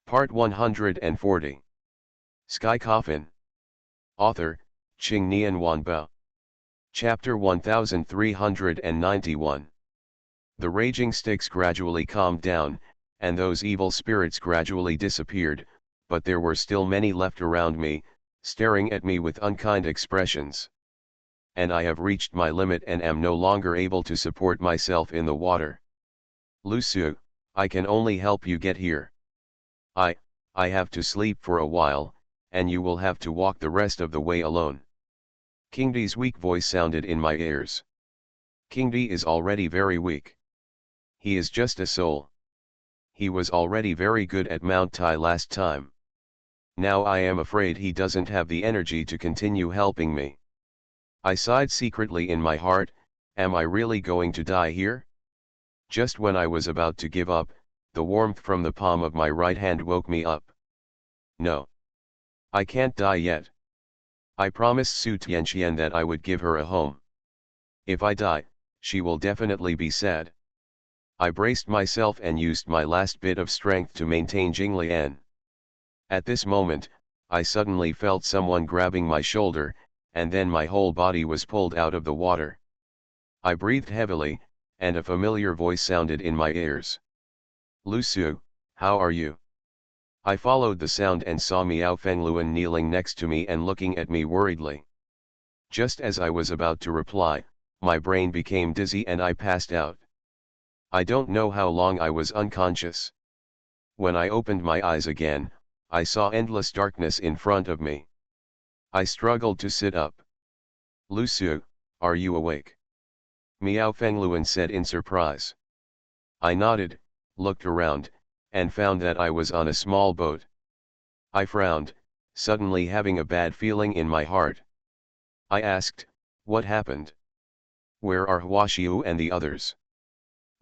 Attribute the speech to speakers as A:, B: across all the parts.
A: Part 140. Sky Coffin. Author, Qing Nian Wanbao. Chapter 1391. The raging sticks gradually calmed down, and those evil spirits gradually disappeared, but there were still many left around me, staring at me with unkind expressions. And I have reached my limit and am no longer able to support myself in the water. Lusu, I can only help you get here. I have to sleep for a while, and you will have to walk the rest of the way alone. Kingdi's weak voice sounded in my ears. Kingdi is already very weak. He is just a soul. He was already very good at Mount Tai last time. Now I am afraid he doesn't have the energy to continue helping me. I sighed secretly in my heart, am I really going to die here? Just when I was about to give up, the warmth from the palm of my right hand woke me up. No. I can't die yet. I promised Su Tianqian that I would give her a home. If I die, she will definitely be sad. I braced myself and used my last bit of strength to maintain Jinglian. At this moment, I suddenly felt someone grabbing my shoulder, and then my whole body was pulled out of the water. I breathed heavily, and a familiar voice sounded in my ears. Lusu, how are you? I followed the sound and saw Miao Fengluan kneeling next to me and looking at me worriedly. Just as I was about to reply, my brain became dizzy and I passed out. I don't know how long I was unconscious. When I opened my eyes again, I saw endless darkness in front of me. I struggled to sit up. Lusu, are you awake? Miao Fengluan said in surprise. I nodded, looked around, and found that I was on a small boat. I frowned, suddenly having a bad feeling in my heart. I asked, what happened? Where are Huaxiu and the others?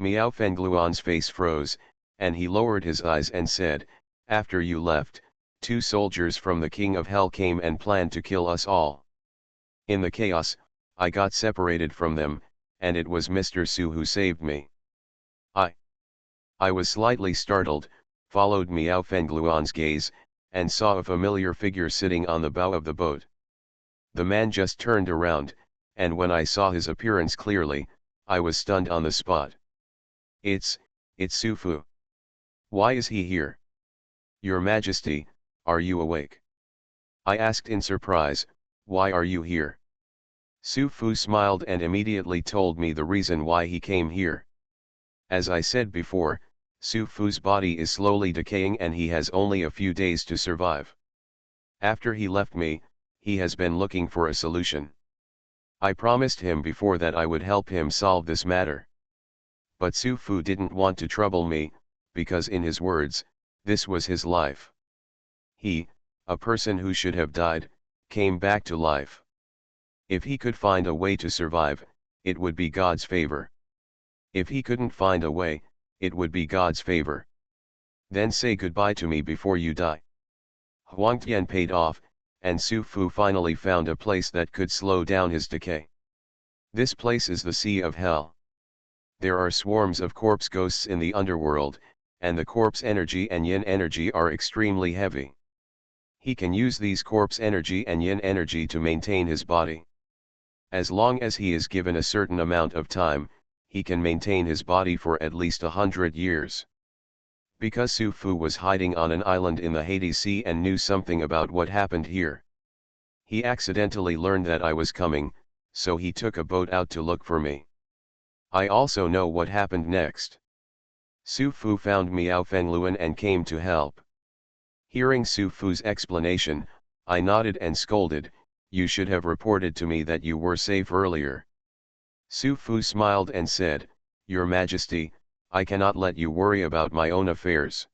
A: Miao Fengluan's face froze, and he lowered his eyes and said, after you left, 2 soldiers from the King of Hell came and planned to kill us all. In the chaos, I got separated from them, and it was Mr. Su who saved me. I was slightly startled, followed Miao Fengluan's gaze, and saw a familiar figure sitting on the bow of the boat. The man just turned around, and when I saw his appearance clearly, I was stunned on the spot. It's Su Fu. Why is he here? Your Majesty, are you awake? I asked in surprise, why are you here? Su Fu smiled and immediately told me the reason why he came here. As I said before, Su Fu's body is slowly decaying and he has only a few days to survive. After he left me, he has been looking for a solution. I promised him before that I would help him solve this matter. But Su Fu didn't want to trouble me, because in his words, this was his life. He, a person who should have died, came back to life. If he could find a way to survive, it would be God's favor. If he couldn't find a way, it would be God's favor. Then say goodbye to me before you die. Huangtian paid off, and Su Fu finally found a place that could slow down his decay. This place is the Sea of Hell. There are swarms of corpse ghosts in the underworld, and the corpse energy and yin energy are extremely heavy. He can use these corpse energy and yin energy to maintain his body. As long as he is given a certain amount of time, he can maintain his body for at least 100 years. Because Su Fu was hiding on an island in the Hades Sea and knew something about what happened here. He accidentally learned that I was coming, so he took a boat out to look for me. I also know what happened next. Su Fu found Miao Fengluan and came to help. Hearing Su Fu's explanation, I nodded and scolded, you should have reported to me that you were safe earlier. Su Fu smiled and said, Your Majesty, I cannot let you worry about my own affairs.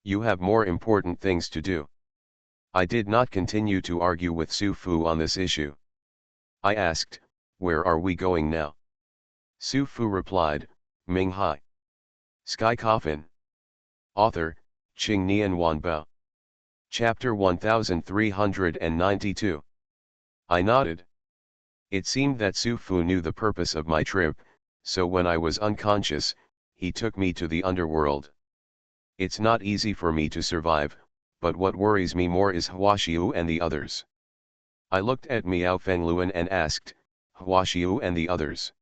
A: You have more important things to do. I did not continue to argue with Su Fu on this issue. I asked, where are we going now? Su Fu replied, Ming Hai. Sky Coffin. Author, Qing Nian Wanbao. Chapter 1392. I nodded. It seemed that Su Fu knew the purpose of my trip, so when I was unconscious, he took me to the underworld. It's not easy for me to survive, but what worries me more is Huashiu and the others. I looked at Miao Fengluan and asked, Huashiu and the others.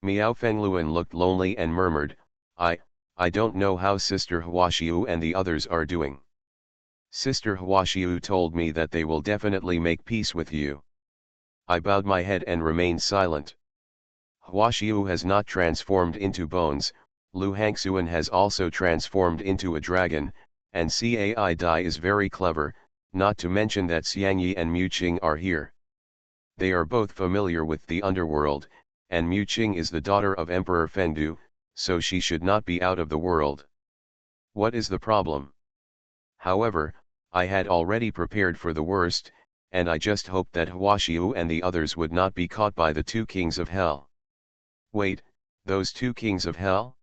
A: Miao Fengluan looked lonely and murmured, I don't know how Sister Huashiu and the others are doing. Sister Huashiu told me that they will definitely make peace with you. I bowed my head and remained silent. Huashiu has not transformed into bones, Lu Hangxuan has also transformed into a dragon, and Cai Dai is very clever, not to mention that Xiangyi and Mu Qing are here. They are both familiar with the underworld, and Mu Qing is the daughter of Emperor Fengdu, so she should not be out of the world. What is the problem? However, I had already prepared for the worst, and I just hoped that Huashiu and the others would not be caught by the two kings of hell. Wait, those two kings of hell?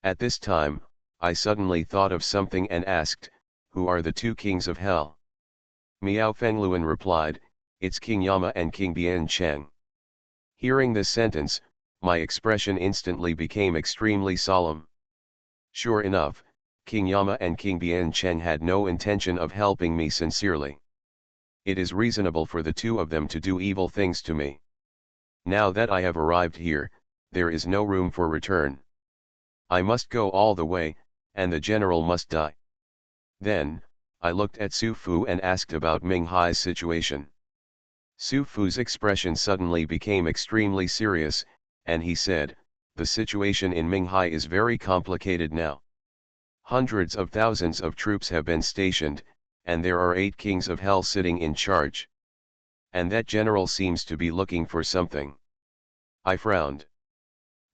A: At this time, I suddenly thought of something and asked, who are the two kings of hell? Miao Fengluan replied, it's King Yama and King Bian Cheng. Hearing this sentence, my expression instantly became extremely solemn. Sure enough, King Yama and King Bian Cheng had no intention of helping me sincerely. It is reasonable for the two of them to do evil things to me. Now that I have arrived here, there is no room for return. I must go all the way, and the general must die. Then, I looked at Su Fu and asked about Ming Hai's situation. Su Fu's expression suddenly became extremely serious, and he said, the situation in Ming Hai is very complicated now. Hundreds of thousands of troops have been stationed, and there are 8 kings of hell sitting in charge. And that general seems to be looking for something. I frowned.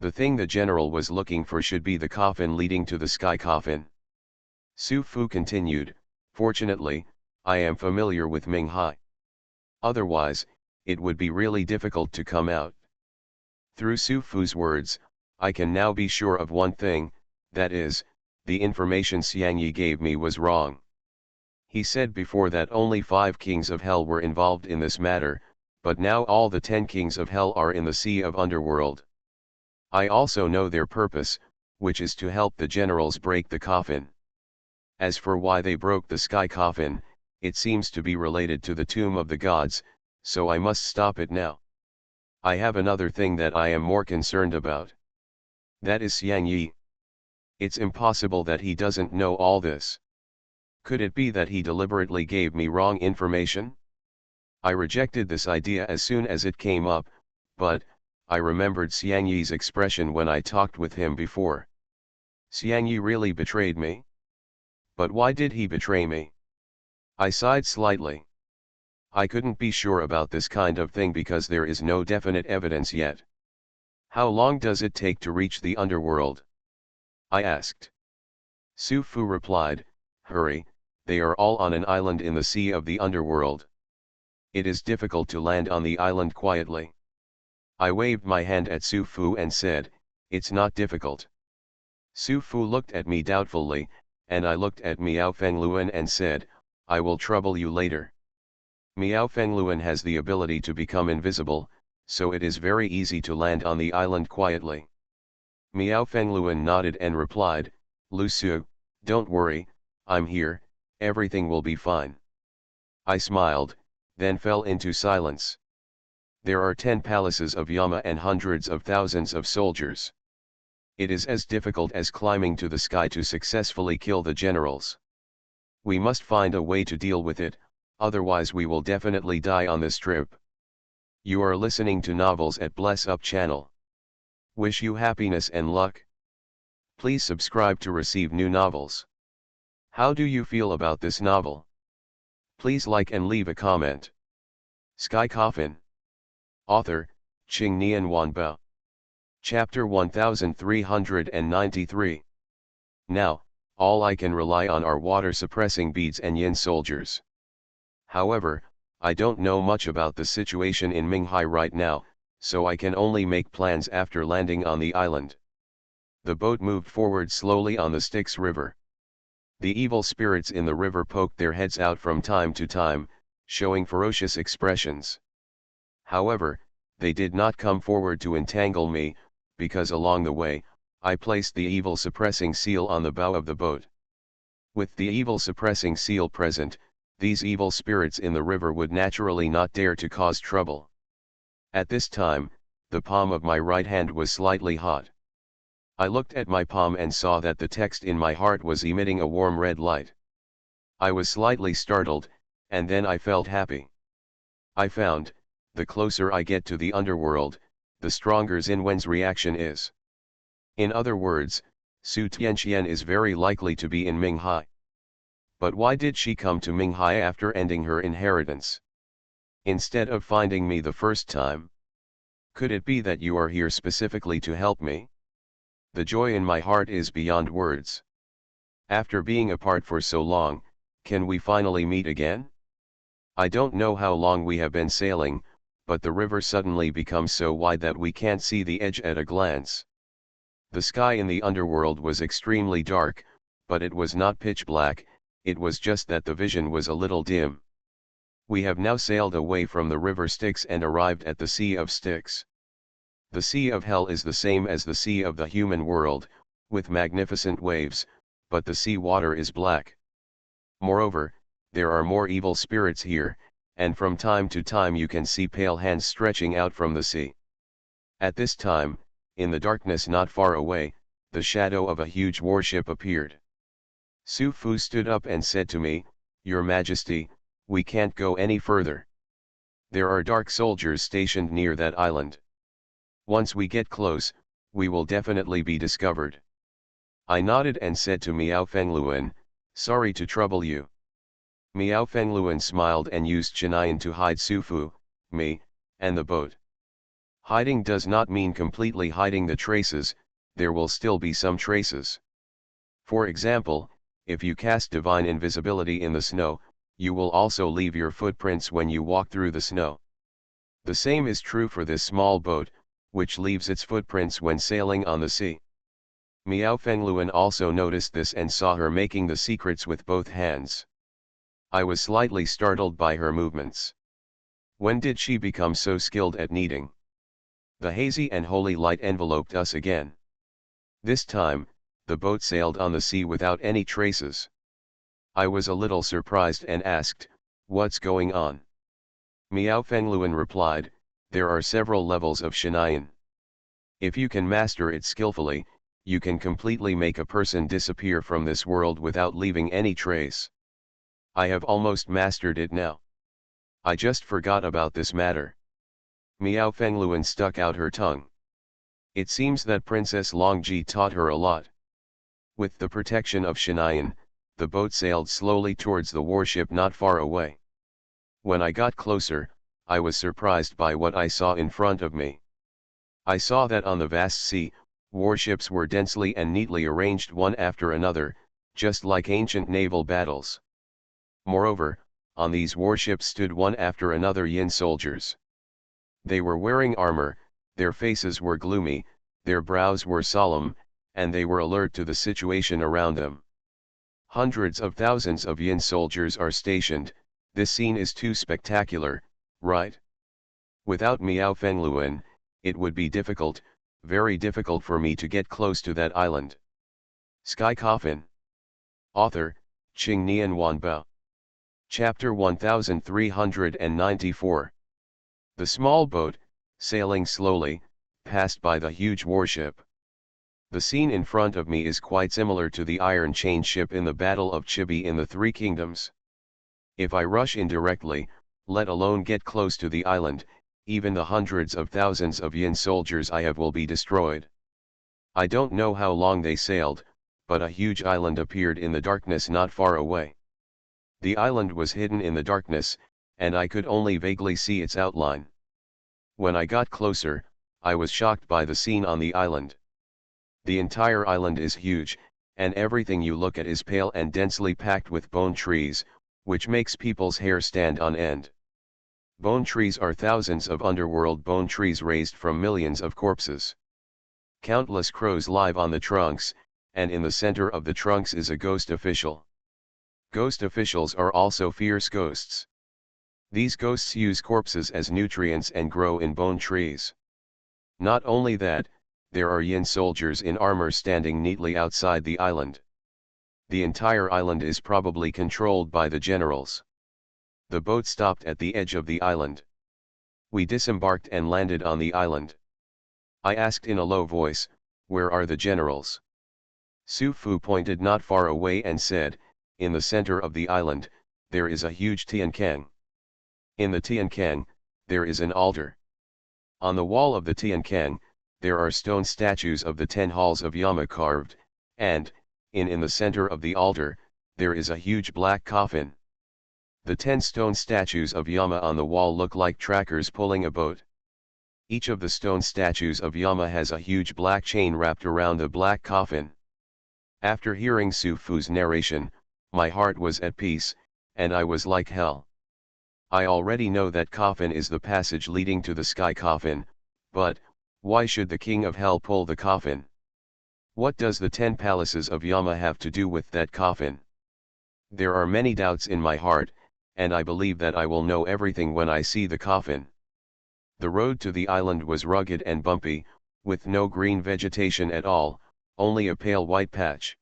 A: The thing the general was looking for should be the coffin leading to the sky coffin. Su Fu continued, fortunately, I am familiar with Ming Hai. Otherwise, it would be really difficult to come out. Through Su Fu's words, I can now be sure of one thing, that is, the information Xiangyi gave me was wrong. He said before that only 5 kings of hell were involved in this matter, but now all the 10 kings of hell are in the sea of underworld. I also know their purpose, which is to help the generals break the coffin. As for why they broke the sky coffin, it seems to be related to the tomb of the gods, so I must stop it now. I have another thing that I am more concerned about. That is Xiangyi. It's impossible that he doesn't know all this. Could it be that he deliberately gave me wrong information? I rejected this idea as soon as it came up, but, I remembered Xiangyi's expression when I talked with him before. Xiangyi really betrayed me? But why did he betray me? I sighed slightly. I couldn't be sure about this kind of thing because there is no definite evidence yet. How long does it take to reach the underworld? I asked. Su Fu replied, hurry, they are all on an island in the sea of the underworld. It is difficult to land on the island quietly. I waved my hand at Su Fu and said, it's not difficult. Su Fu looked at me doubtfully, and I looked at Miao Fengluan and said, I will trouble you later. Miao Fengluan has the ability to become invisible, so it is very easy to land on the island quietly. Miao Fengluan nodded and replied, Lu Su, don't worry, I'm here, everything will be fine. I smiled, then fell into silence. There are 10 palaces of Yama and hundreds of thousands of soldiers. It is as difficult as climbing to the sky to successfully kill the generals. We must find a way to deal with it, otherwise we will definitely die on this trip. You are listening to Novels at Bless Up channel. Wish you happiness and luck. Please subscribe to receive new novels. How do you feel about this novel? Please like and leave a comment. Sky Coffin. Author, Qing Nian Wanbao. Chapter 1393. Now, all I can rely on are water-suppressing beads and yin soldiers. However, I don't know much about the situation in Minghai right now, so I can only make plans after landing on the island. The boat moved forward slowly on the Styx River. The evil spirits in the river poked their heads out from time to time, showing ferocious expressions. However, they did not come forward to entangle me, because along the way, I placed the evil suppressing seal on the bow of the boat. With the evil suppressing seal present, these evil spirits in the river would naturally not dare to cause trouble. At this time, the palm of my right hand was slightly hot. I looked at my palm and saw that the text in my heart was emitting a warm red light. I was slightly startled, and then I felt happy. I found, the closer I get to the underworld, the stronger Xinwen's reaction is. In other words, Su Tianqian is very likely to be in Minghai. But why did she come to Minghai after ending her inheritance, instead of finding me the first time? Could it be that you are here specifically to help me? The joy in my heart is beyond words. After being apart for so long, can we finally meet again? I don't know how long we have been sailing, but the river suddenly becomes so wide that we can't see the edge at a glance. The sky in the underworld was extremely dark, but it was not pitch black, it was just that the vision was a little dim. We have now sailed away from the river Styx and arrived at the Sea of Styx. The Sea of Hell is the same as the sea of the human world, with magnificent waves, but the sea water is black. Moreover, there are more evil spirits here, and from time to time you can see pale hands stretching out from the sea. At this time, in the darkness not far away, the shadow of a huge warship appeared. Su Fu stood up and said to me, "Your Majesty, we can't go any further. There are dark soldiers stationed near that island. Once we get close, we will definitely be discovered." I nodded and said to Miao Fengluan, "Sorry to trouble you." Miao Fengluan smiled and used Chinayan to hide Su Fu, me, and the boat. Hiding does not mean completely hiding the traces, there will still be some traces. For example, if you cast divine invisibility in the snow, you will also leave your footprints when you walk through the snow. The same is true for this small boat, which leaves its footprints when sailing on the sea. Miao Fengluan also noticed this and saw her making the secrets with both hands. I was slightly startled by her movements. When did she become so skilled at kneading? The hazy and holy light enveloped us again. This time, the boat sailed on the sea without any traces. I was a little surprised and asked, "What's going on?" Miao Fengluan replied, "There are several levels of Shinayan. If you can master it skillfully, you can completely make a person disappear from this world without leaving any trace. I have almost mastered it now. I just forgot about this matter." Miao Fengluan stuck out her tongue. "It seems that Princess Longji taught her a lot." With the protection of Shinayan, the boat sailed slowly towards the warship not far away. When I got closer, I was surprised by what I saw in front of me. I saw that on the vast sea, warships were densely and neatly arranged one after another, just like ancient naval battles. Moreover, on these warships stood one after another Yin soldiers. They were wearing armor, their faces were gloomy, their brows were solemn, and they were alert to the situation around them. Hundreds of thousands of Yin soldiers are stationed. This scene is too spectacular, right? Without Miao Fengluan, it would be difficult, very difficult for me to get close to that island. Sky Coffin. Author, Qing Nian Wanbao. Chapter 1394. The small boat, sailing slowly, passed by the huge warship. The scene in front of me is quite similar to the iron chain ship in the Battle of Chibi in the Three Kingdoms. If I rush in directly, let alone get close to the island, even the hundreds of thousands of Yin soldiers I have will be destroyed. I don't know how long they sailed, but a huge island appeared in the darkness not far away. The island was hidden in the darkness, and I could only vaguely see its outline. When I got closer, I was shocked by the scene on the island. The entire island is huge, and everything you look at is pale and densely packed with bone trees, which makes people's hair stand on end. Bone trees are thousands of underworld bone trees raised from millions of corpses. Countless crows live on the trunks, and in the center of the trunks is a ghost official. Ghost officials are also fierce ghosts. These ghosts use corpses as nutrients and grow in bone trees. Not only that, there are Yin soldiers in armor standing neatly outside the island. The entire island is probably controlled by the generals. The boat stopped at the edge of the island. We disembarked and landed on the island. I asked in a low voice, "Where are the generals?" Su Fu pointed not far away and said, "In the center of the island, there is a huge Tiankang. In the Tiankang, there is an altar. On the wall of the Tiankang, there are stone statues of the 10 halls of Yama carved, and, in the center of the altar, there is a huge black coffin. The 10 stone statues of Yama on the wall look like trackers pulling a boat. Each of the stone statues of Yama has a huge black chain wrapped around the black coffin." After hearing Su Fu's narration, my heart was at peace, and I was like hell. I already know that coffin is the passage leading to the sky coffin, but, why should the king of hell pull the coffin? What does the 10 palaces of Yama have to do with that coffin? There are many doubts in my heart, and I believe that I will know everything when I see the coffin. The road to the island was rugged and bumpy, with no green vegetation at all, only a pale white patch.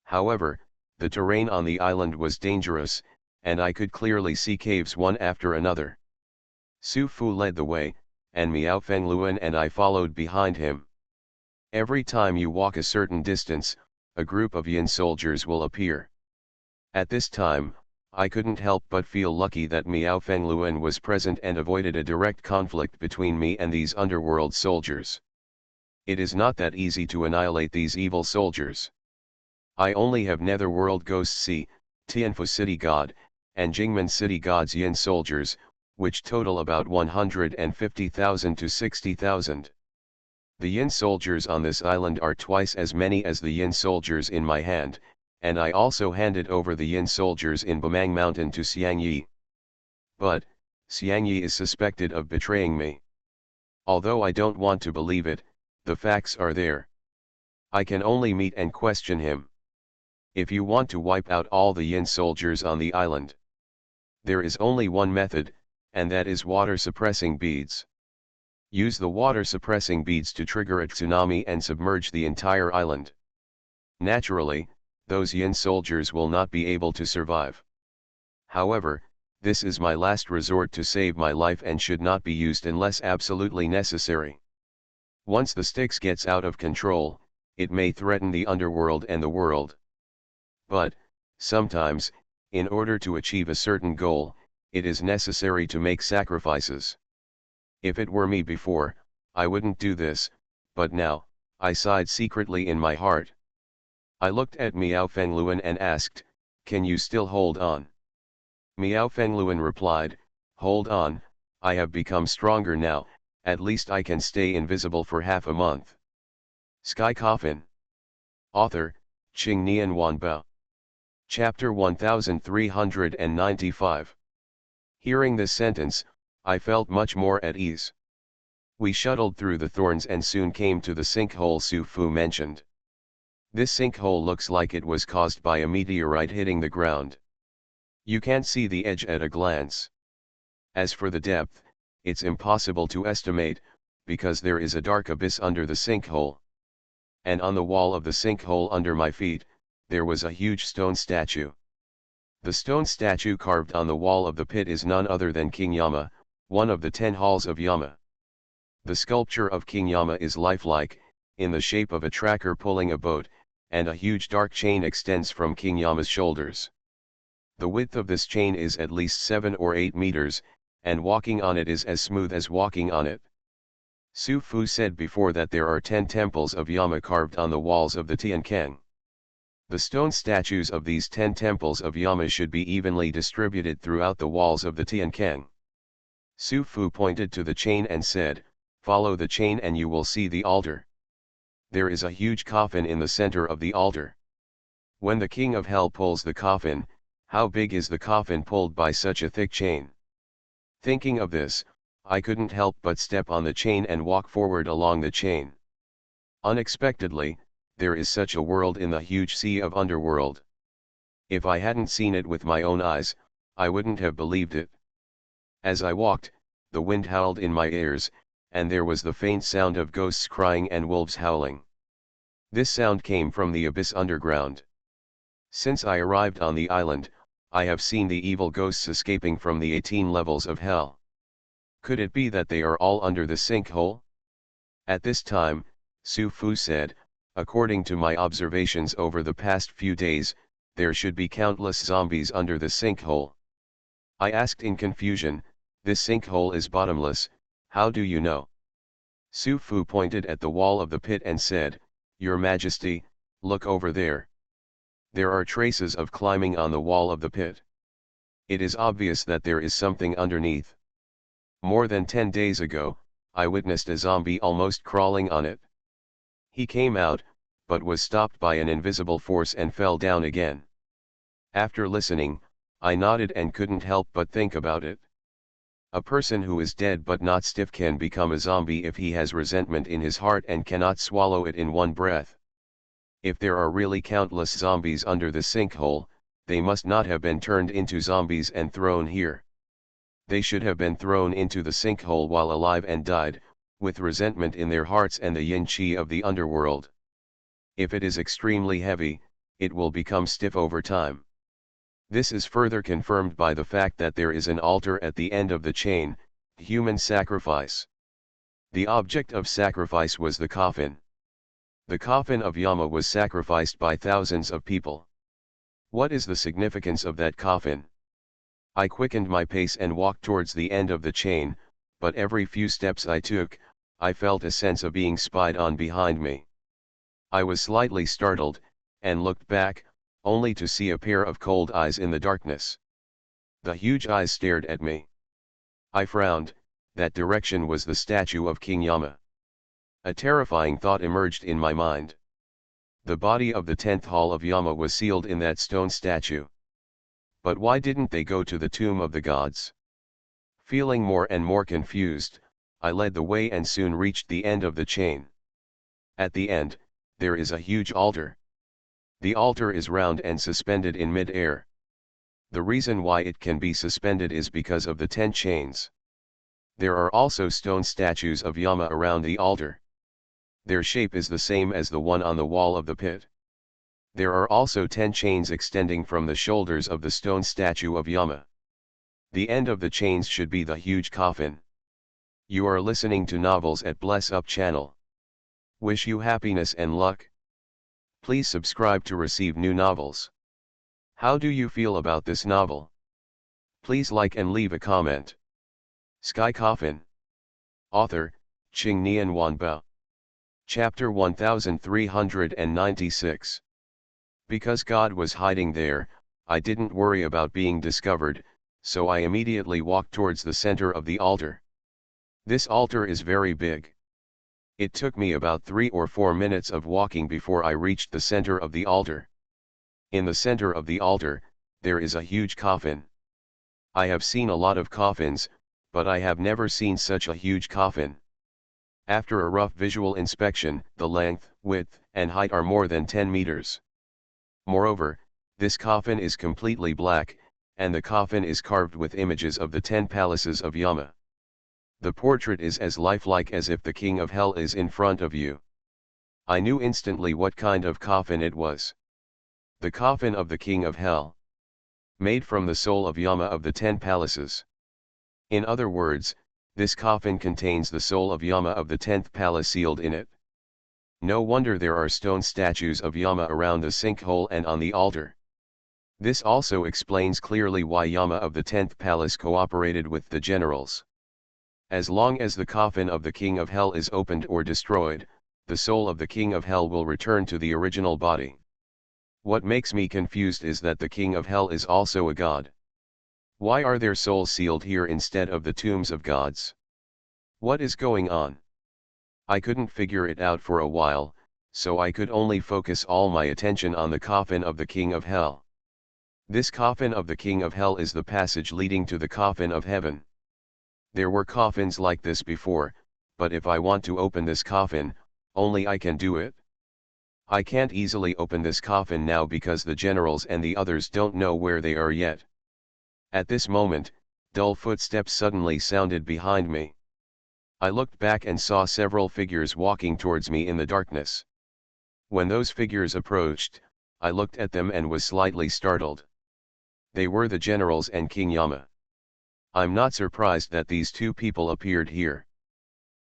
A: However, the terrain on the island was dangerous, and I could clearly see caves one after another. Su Fu led the way, and Miao Fengluan and I followed behind him. Every time you walk a certain distance, a group of Yin soldiers will appear. At this time, I couldn't help but feel lucky that Miao Fengluan was present and avoided a direct conflict between me and these underworld soldiers. It is not that easy to annihilate these evil soldiers. I only have Netherworld Ghost Sea, Tianfu City God, and Jingmen City God's Yin soldiers, which total about 150,000 to 60,000. The Yin soldiers on this island are twice as many as the Yin soldiers in my hand, and I also handed over the Yin soldiers in Bamang Mountain to Xiang Yi. But, Xiang Yi is suspected of betraying me. Although I don't want to believe it, the facts are there. I can only meet and question him. If you want to wipe out all the Yin soldiers on the island, there is only one method, and that is water suppressing beads. Use the water suppressing beads to trigger a tsunami and submerge the entire island. Naturally, those Yin soldiers will not be able to survive. However, this is my last resort to save my life and should not be used unless absolutely necessary. Once the Styx gets out of control, it may threaten the underworld and the world. But, sometimes, in order to achieve a certain goal, it is necessary to make sacrifices. If it were me before, I wouldn't do this, but now, I sighed secretly in my heart. I looked at Miao Fengluan and asked, "Can you still hold on?" Miao Fengluan replied, "Hold on, I have become stronger now, at least I can stay invisible for half a month." Sky Coffin. Author, Qing Nian Wanbao. Chapter 1395. Hearing this sentence, I felt much more at ease. We shuttled through the thorns and soon came to the sinkhole Su Fu mentioned. This sinkhole looks like it was caused by a meteorite hitting the ground. You can't see the edge at a glance. As for the depth, it's impossible to estimate, because there is a dark abyss under the sinkhole. And on the wall of the sinkhole under my feet, there was a huge stone statue. The stone statue carved on the wall of the pit is none other than King Yama, one of the 10 halls of Yama. The sculpture of King Yama is lifelike, in the shape of a tracker pulling a boat, and a huge dark chain extends from King Yama's shoulders. The width of this chain is at least 7 or 8 meters, and walking on it is as smooth as walking on it. Su Fu said before that there are 10 temples of Yama carved on the walls of the Tiankang. The stone statues of these 10 temples of Yama should be evenly distributed throughout the walls of the Tiankang. Su Fu pointed to the chain and said, "Follow the chain and you will see the altar. There is a huge coffin in the center of the altar. When the king of hell pulls the coffin, how big is the coffin pulled by such a thick chain?" Thinking of this, I couldn't help but step on the chain and walk forward along the chain. Unexpectedly, there is such a world in the huge sea of underworld. If I hadn't seen it with my own eyes, I wouldn't have believed it. As I walked, the wind howled in my ears, and there was the faint sound of ghosts crying and wolves howling. This sound came from the abyss underground. Since I arrived on the island, I have seen the evil ghosts escaping from the 18 levels of hell. Could it be that they are all under the sinkhole? At this time, Su Fu said, according to my observations over the past few days, there should be countless zombies under the sinkhole. I asked in confusion, this sinkhole is bottomless, how do you know? Su Fu pointed at the wall of the pit and said, Your Majesty, look over there. There are traces of climbing on the wall of the pit. It is obvious that there is something underneath. More than 10 days ago, I witnessed a zombie almost crawling on it. He came out, but was stopped by an invisible force and fell down again. After listening, I nodded and couldn't help but think about it. A person who is dead but not stiff can become a zombie if he has resentment in his heart and cannot swallow it in one breath. If there are really countless zombies under the sinkhole, they must not have been turned into zombies and thrown here. They should have been thrown into the sinkhole while alive and died, with resentment in their hearts and the yin-chi of the underworld. If it is extremely heavy, it will become stiff over time. This is further confirmed by the fact that there is an altar at the end of the chain, human sacrifice. The object of sacrifice was the coffin. The coffin of Yama was sacrificed by thousands of people. What is the significance of that coffin? I quickened my pace and walked towards the end of the chain, but every few steps I took, I felt a sense of being spied on behind me. I was slightly startled, and looked back, only to see a pair of cold eyes in the darkness. The huge eyes stared at me. I frowned. That direction was the statue of King Yama. A terrifying thought emerged in my mind. The body of the 10th hall of Yama was sealed in that stone statue. But why didn't they go to the tomb of the gods? Feeling more and more confused, I led the way and soon reached the end of the chain. At the end, there is a huge altar. The altar is round and suspended in mid-air. The reason why it can be suspended is because of the 10 chains. There are also stone statues of Yama around the altar. Their shape is the same as the one on the wall of the pit. There are also 10 chains extending from the shoulders of the stone statue of Yama. The end of the chains should be the huge coffin. You are listening to Novels at Bless Up channel. Wish you happiness and luck. Please subscribe to receive new novels. How do you feel about this novel? Please like and leave a comment. Sky Coffin. Author, Qing Nian Wanbao. Chapter 1396. Because God was hiding there, I didn't worry about being discovered, so I immediately walked towards the center of the altar. This altar is very big. It took me about 3 or 4 minutes of walking before I reached the center of the altar. In the center of the altar, there is a huge coffin. I have seen a lot of coffins, but I have never seen such a huge coffin. After a rough visual inspection, the length, width, and height are more than 10 meters. Moreover, this coffin is completely black, and the coffin is carved with images of the 10 palaces of Yama. The portrait is as lifelike as if the king of hell is in front of you. I knew instantly what kind of coffin it was. The coffin of the king of hell. Made from the soul of Yama of the 10 palaces. In other words, this coffin contains the soul of Yama of the 10th palace sealed in it. No wonder there are stone statues of Yama around the sinkhole and on the altar. This also explains clearly why Yama of the 10th palace cooperated with the generals. As long as the coffin of the king of hell is opened or destroyed, the soul of the king of hell will return to the original body. What makes me confused is that the king of hell is also a god. Why are their souls sealed here instead of the tombs of gods? What is going on? I couldn't figure it out for a while, so I could only focus all my attention on the coffin of the king of hell. This coffin of the king of hell is the passage leading to the coffin of heaven. There were coffins like this before, but if I want to open this coffin, only I can do it. I can't easily open this coffin now because the generals and the others don't know where they are yet. At this moment, dull footsteps suddenly sounded behind me. I looked back and saw several figures walking towards me in the darkness. When those figures approached, I looked at them and was slightly startled. They were the generals and King Yama. I'm not surprised that these two people appeared here.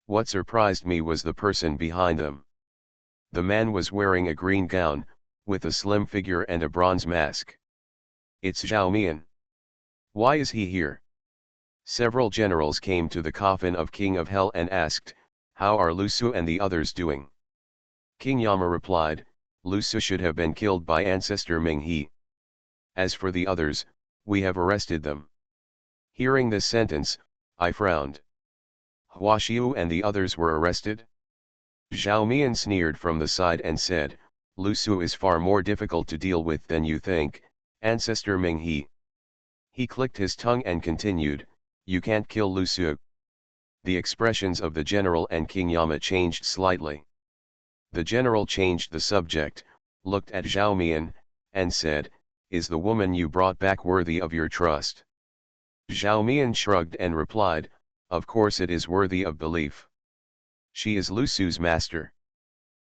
A: What surprised me was the person behind them. The man was wearing a green gown, with a slim figure and a bronze mask. It's Zhao Mian. Why is he here? Several generals came to the coffin of King of Hell and asked, how are Lu Su and the others doing? King Yama replied, Lu Su should have been killed by ancestor Ming He. As for the others, we have arrested them. Hearing this sentence, I frowned. Hua Xiu and the others were arrested? Zhao Mian sneered from the side and said, Lu Su is far more difficult to deal with than you think, ancestor Ming He. He clicked his tongue and continued, you can't kill Lu Su. The expressions of the general and King Yama changed slightly. The general changed the subject, looked at Zhao Mian, and said, is the woman you brought back worthy of your trust? Zhao Mian shrugged and replied, of course it is worthy of belief. She is Lu Su's master.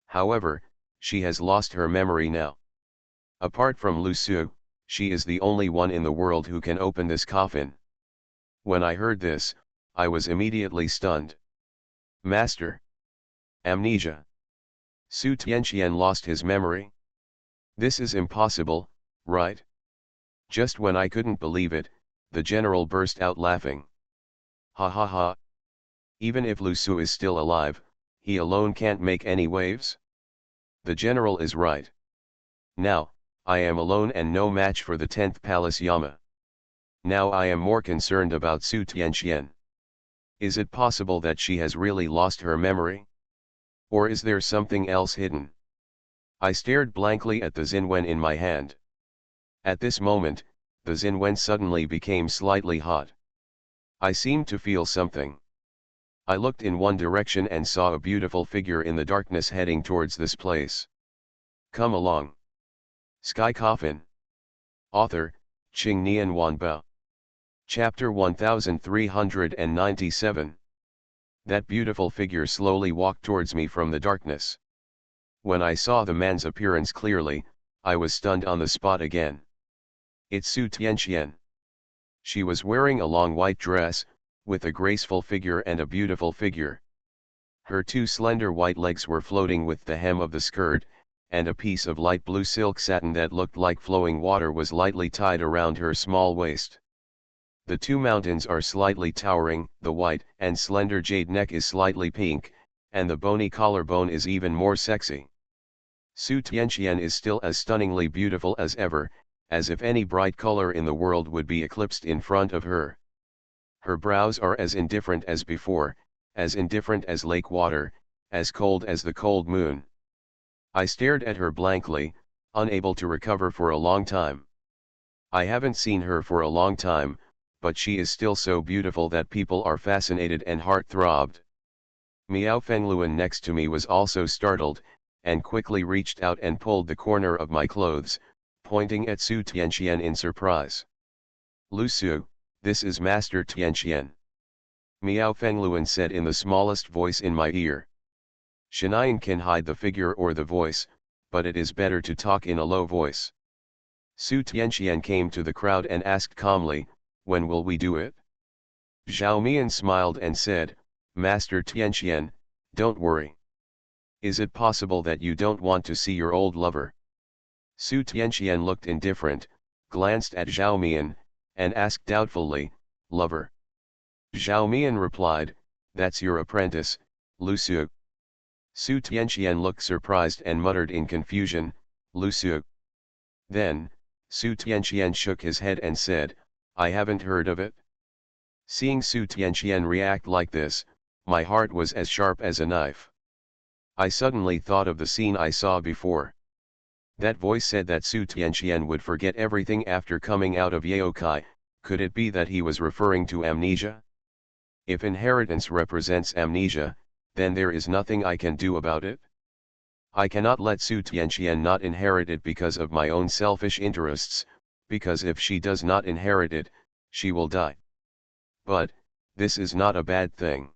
A: However, she has lost her memory now. Apart from Lu Su, she is the only one in the world who can open this coffin. When I heard this, I was immediately stunned. Master. Amnesia. Su Tianqian lost his memory? This is impossible, right? Just when I couldn't believe it, the general burst out laughing. Ha ha ha. Even if Lu Su is still alive, he alone can't make any waves? The general is right. Now, I am alone and no match for the 10th Palace Yama. Now I am more concerned about Su Tianqian. Is it possible that she has really lost her memory? Or is there something else hidden? I stared blankly at the Xinwen in my hand. At this moment, the Xinwen suddenly became slightly hot. I seemed to feel something. I looked in one direction and saw a beautiful figure in the darkness heading towards this place. Come along. Sky Coffin. Author, Qing Nian Wanbao. Chapter 1397. That beautiful figure slowly walked towards me from the darkness. When I saw the man's appearance clearly, I was stunned on the spot again. It's Su Tianqian. She was wearing a long white dress, with a graceful figure and a beautiful figure. Her two slender white legs were floating with the hem of the skirt, and a piece of light blue silk satin that looked like flowing water was lightly tied around her small waist. The two mountains are slightly towering, the white and slender jade neck is slightly pink, and the bony collarbone is even more sexy. Su Tianqian is still as stunningly beautiful as ever, as if any bright color in the world would be eclipsed in front of her. Her brows are as indifferent as before, as indifferent as lake water, as cold as the cold moon. I stared at her blankly, unable to recover for a long time. I haven't seen her for a long time, but she is still so beautiful that people are fascinated and heart-throbbed. Miao Fengluan next to me was also startled, and quickly reached out and pulled the corner of my clothes, pointing at Su Tianqian in surprise. Lu Su, this is Master Tianqian. Miao Fengluan said in the smallest voice in my ear. Shinian can hide the figure or the voice, but it is better to talk in a low voice. Su Tianqian came to the crowd and asked calmly, when will we do it? Zhao Mian smiled and said, Master Tianqian, don't worry. Is it possible that you don't want to see your old lover? Su Tianqian looked indifferent, glanced at Zhao Mian, and asked doubtfully, lover? Zhao Mian replied, that's your apprentice, Lu Su. Su Tianqian looked surprised and muttered in confusion, Lu Su. Then, Su Tianqian shook his head and said, I haven't heard of it. Seeing Su Tianqian react like this, my heart was as sharp as a knife. I suddenly thought of the scene I saw before. That voice said that Su Tianqian would forget everything after coming out of Yaokai. Could it be that he was referring to amnesia? If inheritance represents amnesia, then there is nothing I can do about it. I cannot let Su Tianqian not inherit it because of my own selfish interests, because if she does not inherit it, she will die. But, this is not a bad thing.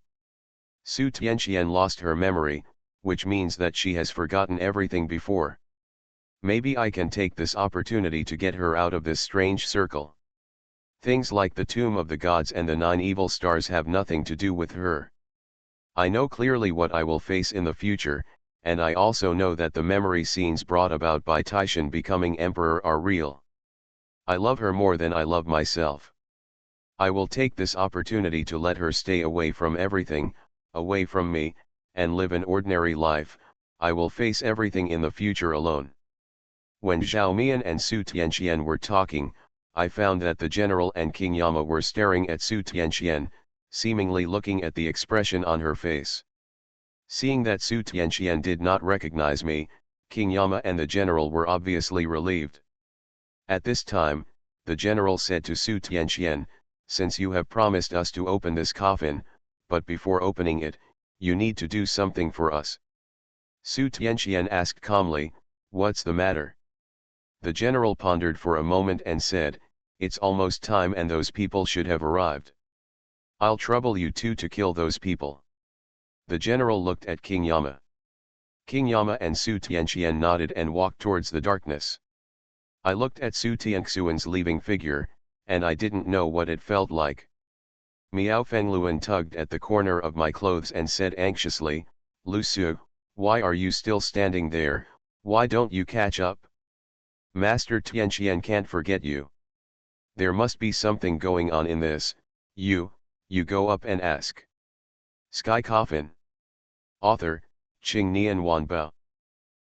A: Su Tianqian lost her memory, which means that she has forgotten everything before. Maybe I can take this opportunity to get her out of this strange circle. Things like the tomb of the gods and the 9 evil stars have nothing to do with her. I know clearly what I will face in the future, and I also know that the memory scenes brought about by Titian becoming emperor are real. I love her more than I love myself. I will take this opportunity to let her stay away from everything, away from me, and live an ordinary life. I will face everything in the future alone. When Zhao Mian and Su Tianqian were talking, I found that the general and King Yama were staring at Su Tianqian, seemingly looking at the expression on her face. Seeing that Su Tianqian did not recognize me, King Yama and the general were obviously relieved. At this time, the general said to Su Tianqian, "Since you have promised us to open this coffin, but before opening it, you need to do something for us." Su Tianqian asked calmly, "What's the matter?" The general pondered for a moment and said, "It's almost time and those people should have arrived. I'll trouble you two to kill those people." The general looked at King Yama. King Yama and Su Tianqian nodded and walked towards the darkness. I looked at Su Tianxian's leaving figure, and I didn't know what it felt like. Miao Fengluan tugged at the corner of my clothes and said anxiously, "Lu Su, why are you still standing there? Why don't you catch up? Master Tianqian can't forget you. There must be something going on in this. You go up and ask." Sky Coffin. Author, Qing Nian Wanbao.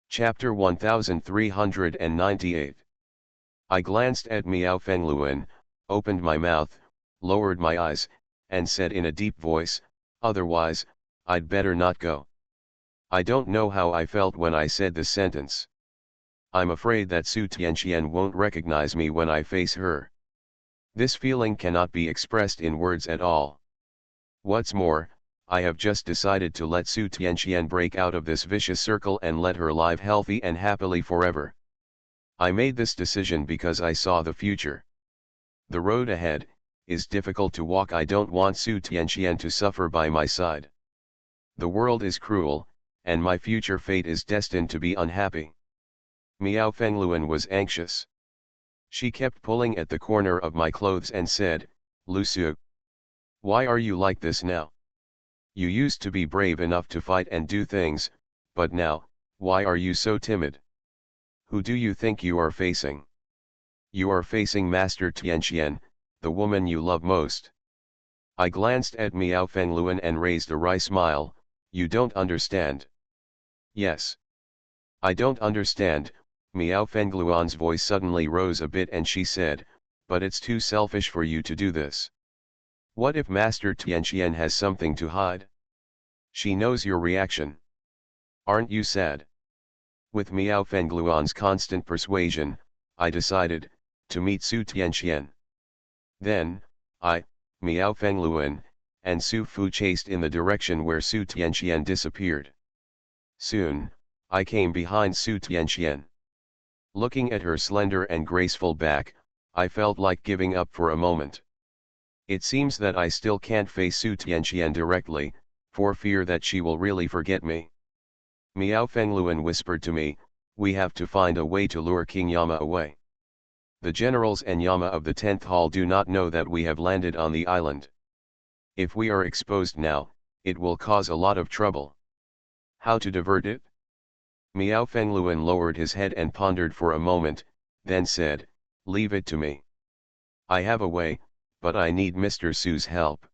A: Chapter 1398. I glanced at Miao Fengluan, opened my mouth, lowered my eyes, and said in a deep voice, "Otherwise, I'd better not go." I don't know how I felt when I said the sentence. I'm afraid that Su Tianqian won't recognize me when I face her. This feeling cannot be expressed in words at all. What's more, I have just decided to let Su Tianqian break out of this vicious circle and let her live healthy and happily forever. I made this decision because I saw the future. The road ahead is difficult to walk. I don't want Su Tianqian to suffer by my side. The world is cruel, and my future fate is destined to be unhappy. Miao Fengluan was anxious. She kept pulling at the corner of my clothes and said, "Lu Su, why are you like this now? You used to be brave enough to fight and do things, but now, why are you so timid? Who do you think you are facing? You are facing Master Tianqian, the woman you love most." I glanced at Miao Fengluan and raised a wry smile. "You don't understand." "Yes. I don't understand." Miao Fengluan's voice suddenly rose a bit and she said, "But it's too selfish for you to do this. What if Master Tianqian has something to hide? She knows your reaction. Aren't you sad?" With Miao Fengluan's constant persuasion, I decided to meet Su Tianqian. Then, Miao Fengluan, and Su Fu chased in the direction where Su Tianqian disappeared. Soon, I came behind Su Tianqian. Looking at her slender and graceful back, I felt like giving up for a moment. It seems that I still can't face Su Tianqian directly, for fear that she will really forget me. Miao Fengluan whispered to me, "We have to find a way to lure King Yama away. The generals and Yama of the 10th Hall do not know that we have landed on the island. If we are exposed now, it will cause a lot of trouble. How to divert it?" Miao Fengluan lowered his head and pondered for a moment, then said, "Leave it to me. I have a way, but I need Mr. Su's help."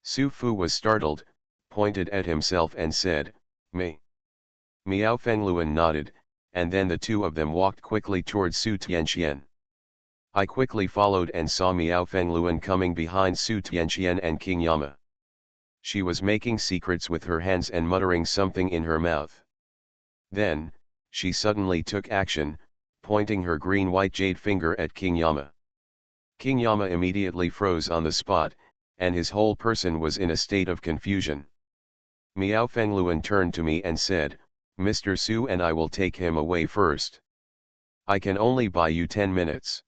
A: Su Fu was startled, pointed at himself and said, "Me?" Miao Fengluan nodded, and then the two of them walked quickly towards Su Tianqian. I quickly followed and saw Miao Fengluan coming behind Su Tianqian and King Yama. She was making secrets with her hands and muttering something in her mouth. Then, she suddenly took action, pointing her green-white jade finger at King Yama. King Yama immediately froze on the spot, and his whole person was in a state of confusion. Miao Fengluan turned to me and said, "Mr. Su and I will take him away first. I can only buy you 10 minutes.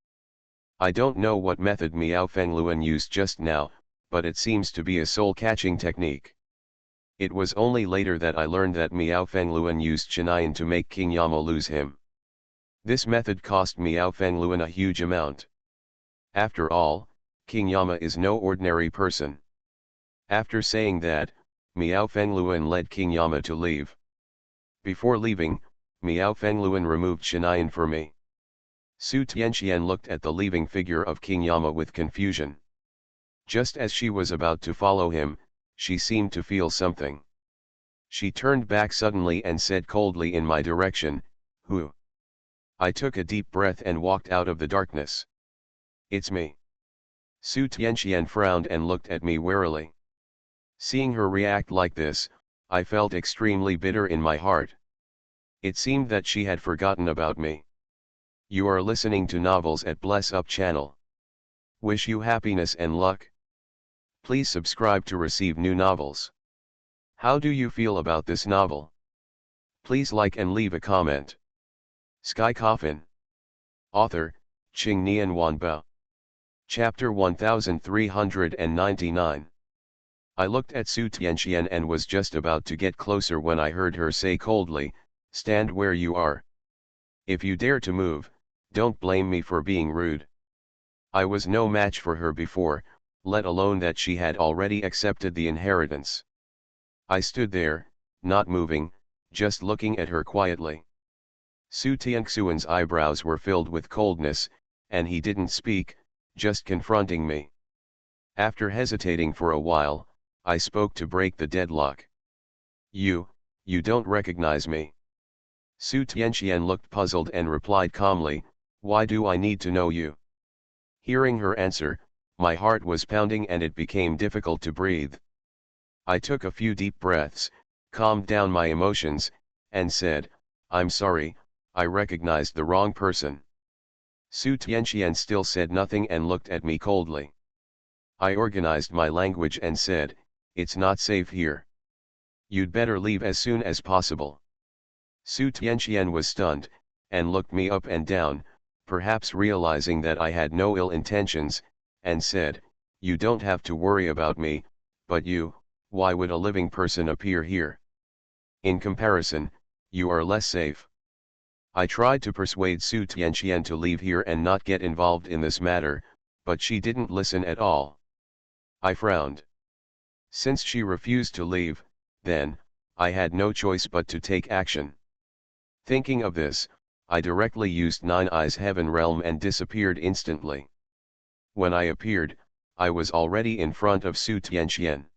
A: I don't know what method Miao Fengluan used just now, but it seems to be a soul-catching technique. It was only later that I learned that Miao Fengluan used Chinayan to make King Yama lose him. This method cost Miao Fengluan a huge amount. After all, King Yama is no ordinary person. After saying that, Miao Fengluan led King Yama to leave. Before leaving, Miao Fengluan removed Shinayan for me. Su Tianxian looked at the leaving figure of King Yama with confusion. Just as she was about to follow him, she seemed to feel something. She turned back suddenly and said coldly in my direction, "Who?" I took a deep breath and walked out of the darkness. "It's me." Su Tianxian frowned and looked at me warily. Seeing her react like this, I felt extremely bitter in my heart. It seemed that she had forgotten about me. You are listening to novels at Bless Up channel. Wish you happiness and luck. Please subscribe to receive new novels. How do you feel about this novel? Please like and leave a comment. Sky Coffin. Author, Qing Nian Wanbao. Chapter 1399. I looked at Su Tianxian and was just about to get closer when I heard her say coldly, "Stand where you are. If you dare to move, don't blame me for being rude." I was no match for her before, let alone that she had already accepted the inheritance. I stood there, not moving, just looking at her quietly. Su Tianxuan's eyebrows were filled with coldness, and he didn't speak, just confronting me. After hesitating for a while, I spoke to break the deadlock. You don't recognize me." Su Tianxian looked puzzled and replied calmly, "Why do I need to know you?" Hearing her answer, my heart was pounding and it became difficult to breathe. I took a few deep breaths, calmed down my emotions, and said, "I'm sorry, I recognized the wrong person." Su Tianxian still said nothing and looked at me coldly. I organized my language and said, "It's not safe here. You'd better leave as soon as possible." Su Tianxian was stunned, and looked me up and down, perhaps realizing that I had no ill intentions, and said, "You don't have to worry about me, but why would a living person appear here? In comparison, you are less safe." I tried to persuade Su Tianxian to leave here and not get involved in this matter, but she didn't listen at all. I frowned. Since she refused to leave, then, I had no choice but to take action. Thinking of this, I directly used Nine Eyes Heaven Realm and disappeared instantly. When I appeared, I was already in front of Su Tianxian.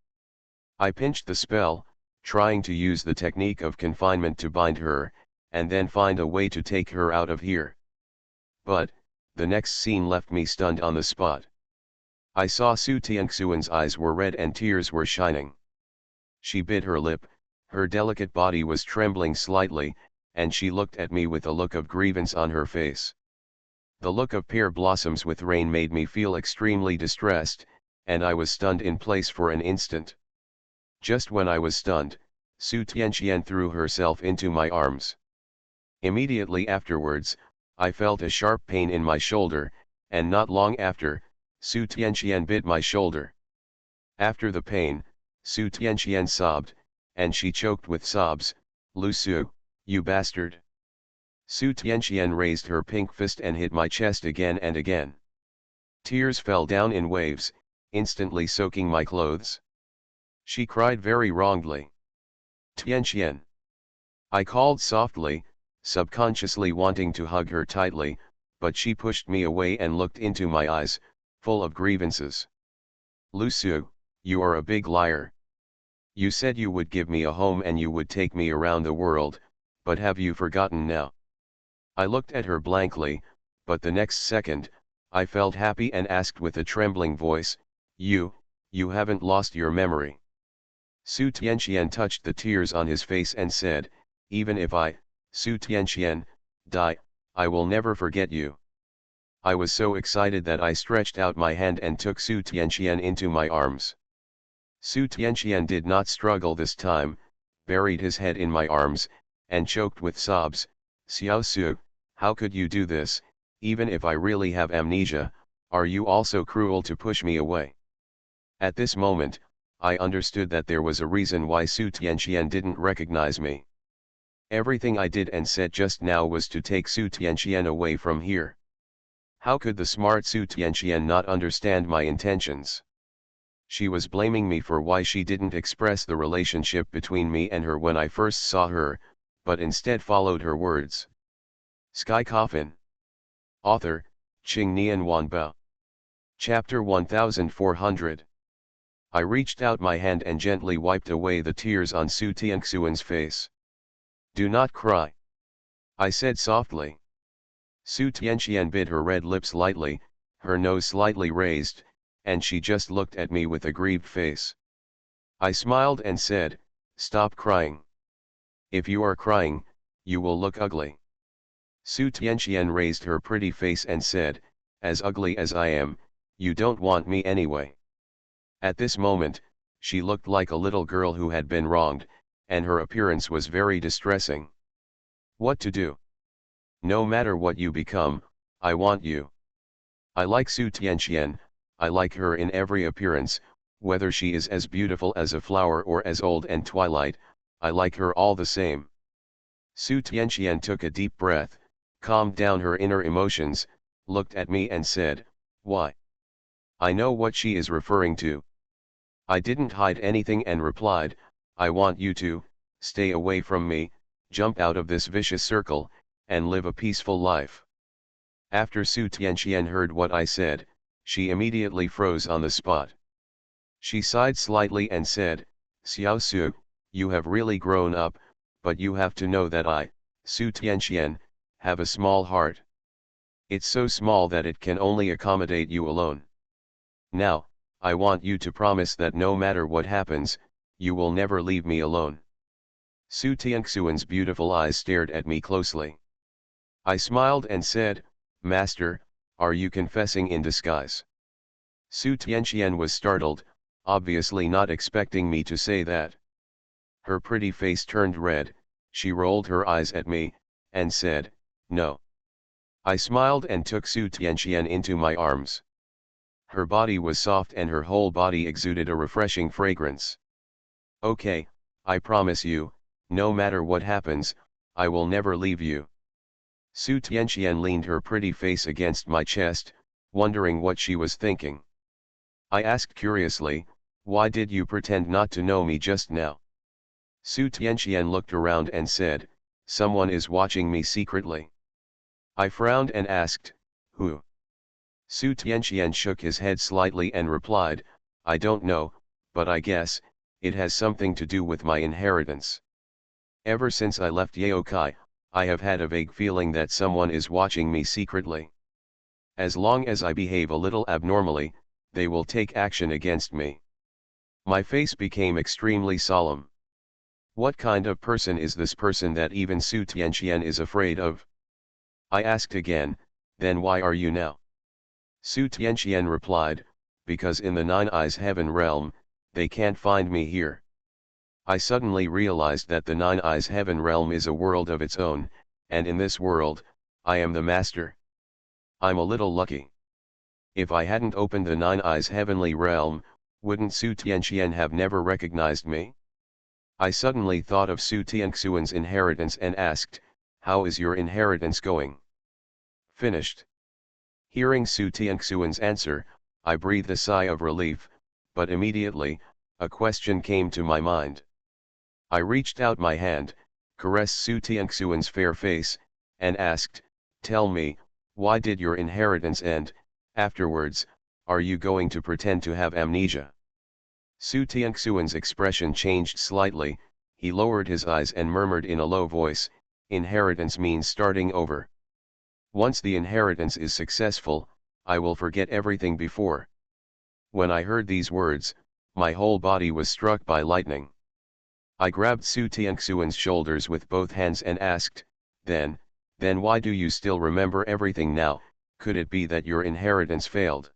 A: I pinched the spell, trying to use the technique of confinement to bind her, and then find a way to take her out of here. But, the next scene left me stunned on the spot. I saw Su Tianxuan's eyes were red and tears were shining. She bit her lip, her delicate body was trembling slightly, and she looked at me with a look of grievance on her face. The look of pear blossoms with rain made me feel extremely distressed, and I was stunned in place for an instant. Just when I was stunned, Su Tianxian threw herself into my arms. Immediately afterwards, I felt a sharp pain in my shoulder, and not long after, Su Tianxian bit my shoulder. After the pain, Su Tianxian sobbed, and she choked with sobs, "Lu Su, you bastard." Su Tianxian raised her pink fist and hit my chest again and again. Tears fell down in waves, instantly soaking my clothes. She cried very wrongly. "Tianxian." I called softly, subconsciously wanting to hug her tightly, but she pushed me away and looked into my eyes, full of grievances. "Lu Su, you are a big liar. You said you would give me a home and you would take me around the world, but have you forgotten now?" I looked at her blankly, but the next second, I felt happy and asked with a trembling voice, You haven't lost your memory." Su Tianxian touched the tears on his face and said, "Even if I, Su Tianxian, die, I will never forget you." I was so excited that I stretched out my hand and took Su Tianxian into my arms. Su Tianxian did not struggle this time, buried his head in my arms, and choked with sobs, "Xiao Su, how could you do this? Even if I really have amnesia, are you also cruel to push me away?" At this moment, I understood that there was a reason why Su Tianxian didn't recognize me. Everything I did and said just now was to take Su Tianqian away from here. How could the smart Su Tianqian not understand my intentions? She was blaming me for why she didn't express the relationship between me and her when I first saw her, but instead followed her words. Sky Coffin. Author, Qing Nian Wanbao. Chapter 1400. I reached out my hand and gently wiped away the tears on Su Tianxuan's face. Do not cry, I said softly. Su Tianqian bit her red lips lightly, her nose slightly raised, and she just looked at me with a grieved face. I smiled and said, stop crying. If you are crying, you will look ugly. Su Tianqian raised her pretty face and said, as ugly as I am, you don't want me anyway. At this moment, she looked like a little girl who had been wronged, and her appearance was very distressing. What to do? No matter what you become, I want you. I like Su Tianqian, I like her in every appearance, whether she is as beautiful as a flower or as old and twilight, I like her all the same. Su Tianqian took a deep breath, calmed down her inner emotions, looked at me and said, why? I know what she is referring to. I didn't hide anything and replied, I want you to stay away from me, jump out of this vicious circle, and live a peaceful life. After Su Tianqian heard what I said, she immediately froze on the spot. She sighed slightly and said, Xiao Su, you have really grown up, but you have to know that I, Su Tianqian, have a small heart. It's so small that it can only accommodate you alone. Now, I want you to promise that no matter what happens, you will never leave me alone. Su Tianxuan's beautiful eyes stared at me closely. I smiled and said, Master, are you confessing in disguise? Su Tianqian was startled, obviously not expecting me to say that. Her pretty face turned red, she rolled her eyes at me, and said, no. I smiled and took Su Tianqian into my arms. Her body was soft and her whole body exuded a refreshing fragrance. Okay, I promise you, no matter what happens, I will never leave you. Su Tianqian leaned her pretty face against my chest, wondering what she was thinking. I asked curiously, why did you pretend not to know me just now? Su Tianqian looked around and said, someone is watching me secretly. I frowned and asked, who? Su Tianqian shook his head slightly and replied, I don't know, but I guess, it has something to do with my inheritance. Ever since I left Yaokai, I have had a vague feeling that someone is watching me secretly. As long as I behave a little abnormally, they will take action against me. My face became extremely solemn. What kind of person is this person that even Su Tianqian is afraid of? I asked again, then why are you now? Su Tianqian replied, because in the Nine Eyes Heaven realm, they can't find me here. I suddenly realized that the Nine Eyes Heaven realm is a world of its own, and in this world, I am the master. I'm a little lucky. If I hadn't opened the Nine Eyes Heavenly realm, wouldn't Su Tianqian have never recognized me? I suddenly thought of Su Tianxuan's inheritance and asked, how is your inheritance going? Finished. Hearing Su Tianxuan's answer, I breathed a sigh of relief, but immediately, a question came to my mind. I reached out my hand, caressed Su Tianxuan's fair face, and asked, tell me, why did your inheritance end? Afterwards, are you going to pretend to have amnesia? Su Tianxuan's expression changed slightly, he lowered his eyes and murmured in a low voice, inheritance means starting over. Once the inheritance is successful, I will forget everything before. When I heard these words, my whole body was struck by lightning. I grabbed Su Tianxuan's shoulders with both hands and asked, then why do you still remember everything now? Could it be that your inheritance failed?